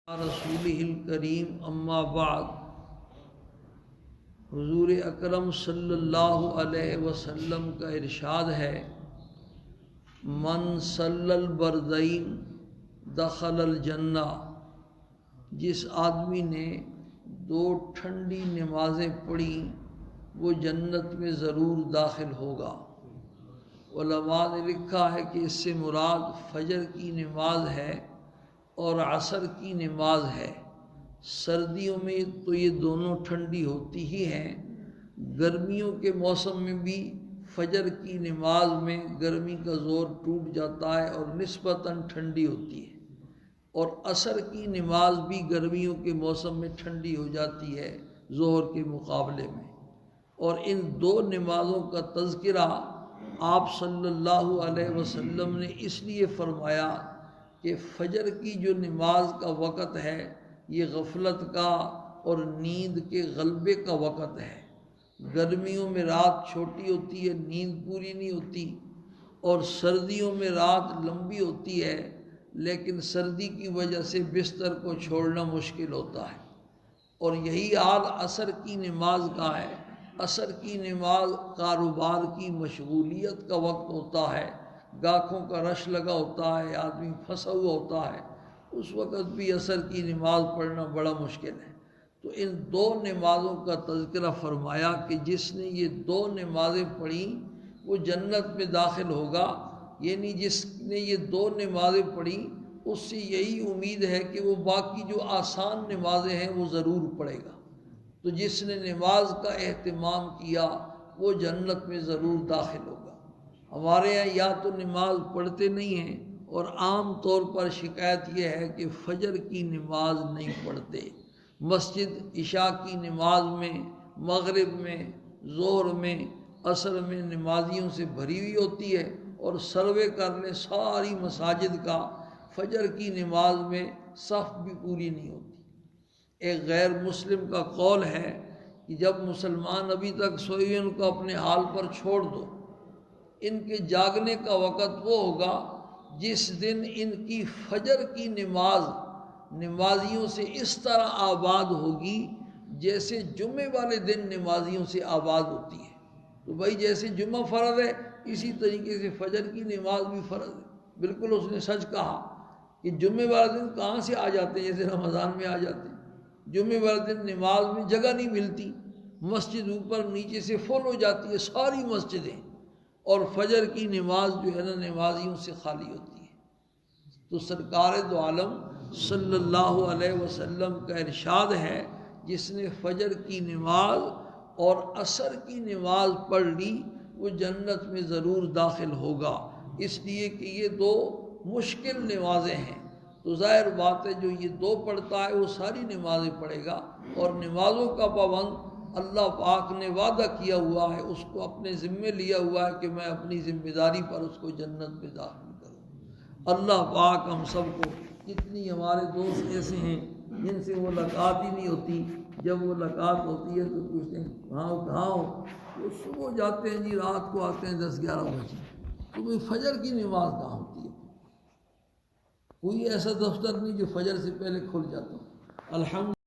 رسولہ الکریم اما بعد، حضور اکرم صلی اللہ علیہ وسلم کا ارشاد ہے، من صلی البردین دخل الجنہ، جس آدمی نے دو ٹھنڈی نمازیں پڑھی وہ جنت میں ضرور داخل ہوگا۔ علماء نے لکھا ہے کہ اس سے مراد فجر کی نماز ہے اور عصر کی نماز ہے۔ سردیوں میں تو یہ دونوں ٹھنڈی ہوتی ہی ہیں، گرمیوں کے موسم میں بھی فجر کی نماز میں گرمی کا زور ٹوٹ جاتا ہے اور نسبتاً ٹھنڈی ہوتی ہے، اور عصر کی نماز بھی گرمیوں کے موسم میں ٹھنڈی ہو جاتی ہے ظہر کے مقابلے میں۔ اور ان دو نمازوں کا تذکرہ آپ صلی اللہ علیہ وسلم نے اس لیے فرمایا کہ فجر کی جو نماز کا وقت ہے یہ غفلت کا اور نیند کے غلبے کا وقت ہے۔ گرمیوں میں رات چھوٹی ہوتی ہے، نیند پوری نہیں ہوتی، اور سردیوں میں رات لمبی ہوتی ہے لیکن سردی کی وجہ سے بستر کو چھوڑنا مشکل ہوتا ہے۔ اور یہی حال عصر کی نماز کا ہے۔ عصر کی نماز کاروبار کی مشغولیت کا وقت ہوتا ہے، گاہکوں کا رش لگا ہوتا ہے، آدمی پھنسا ہوا ہوتا ہے، اس وقت بھی عصر کی نماز پڑھنا بڑا مشکل ہے۔ تو ان دو نمازوں کا تذکرہ فرمایا کہ جس نے یہ دو نمازیں پڑھیں وہ جنت میں داخل ہوگا، یعنی جس نے یہ دو نمازیں پڑھیں اس سے یہی امید ہے کہ وہ باقی جو آسان نمازیں ہیں وہ ضرور پڑھے گا۔ تو جس نے نماز کا اہتمام کیا وہ جنت میں ضرور داخل ہوگا۔ ہمارے یہاں یا تو نماز پڑھتے نہیں ہیں، اور عام طور پر شکایت یہ ہے کہ فجر کی نماز نہیں پڑھتے۔ مسجد عشاء کی نماز میں، مغرب میں، ظہر میں، عصر میں نمازیوں سے بھری ہوئی ہوتی ہے، اور سروے کر لیں ساری مساجد کا، فجر کی نماز میں صف بھی پوری نہیں ہوتی۔ ایک غیر مسلم کا قول ہے کہ جب مسلمان ابھی تک سوئے ہوئے ان کو اپنے حال پر چھوڑ دو، ان کے جاگنے کا وقت وہ ہوگا جس دن ان کی فجر کی نماز نمازیوں سے اس طرح آباد ہوگی جیسے جمعے والے دن نمازیوں سے آباد ہوتی ہے۔ تو بھائی جیسے جمعہ فرض ہے اسی طریقے سے فجر کی نماز بھی فرض ہے۔ بالکل اس نے سچ کہا کہ جمعے والے دن کہاں سے آ جاتے ہیں، جیسے رمضان میں آ جاتے ہیں۔ جمعے والے دن نماز میں جگہ نہیں ملتی، مسجد اوپر نیچے سے فل ہو جاتی ہے ساری مسجدیں، اور فجر کی نماز جو ہے نا نمازیوں سے خالی ہوتی ہے۔ تو سرکار دو عالم صلی اللہ علیہ وسلم کا ارشاد ہے، جس نے فجر کی نماز اور عصر کی نماز پڑھ لی وہ جنت میں ضرور داخل ہوگا، اس لیے کہ یہ دو مشکل نمازیں ہیں۔ تو ظاہر بات ہے جو یہ دو پڑھتا ہے وہ ساری نمازیں پڑھے گا، اور نمازوں کا پابند اللہ پاک نے وعدہ کیا ہوا ہے، اس کو اپنے ذمے لیا ہوا ہے کہ میں اپنی ذمہ داری پر اس کو جنت میں داخل کروں۔ اللہ پاک ہم سب کو، جتنی ہمارے دوست ایسے ہیں جن سے ملاقات ہی نہیں ہوتی، جب ملاقات ہوتی ہے تو پوچھتے ہیں کہاں ہو، وہ صبح جاتے ہیں جی رات کو آتے ہیں 10-11 بجے، تو بھئی فجر کی نماز کہاں ہوتی ہے؟ کوئی ایسا دفتر نہیں جو فجر سے پہلے کھل جاتا ہو۔ الحمد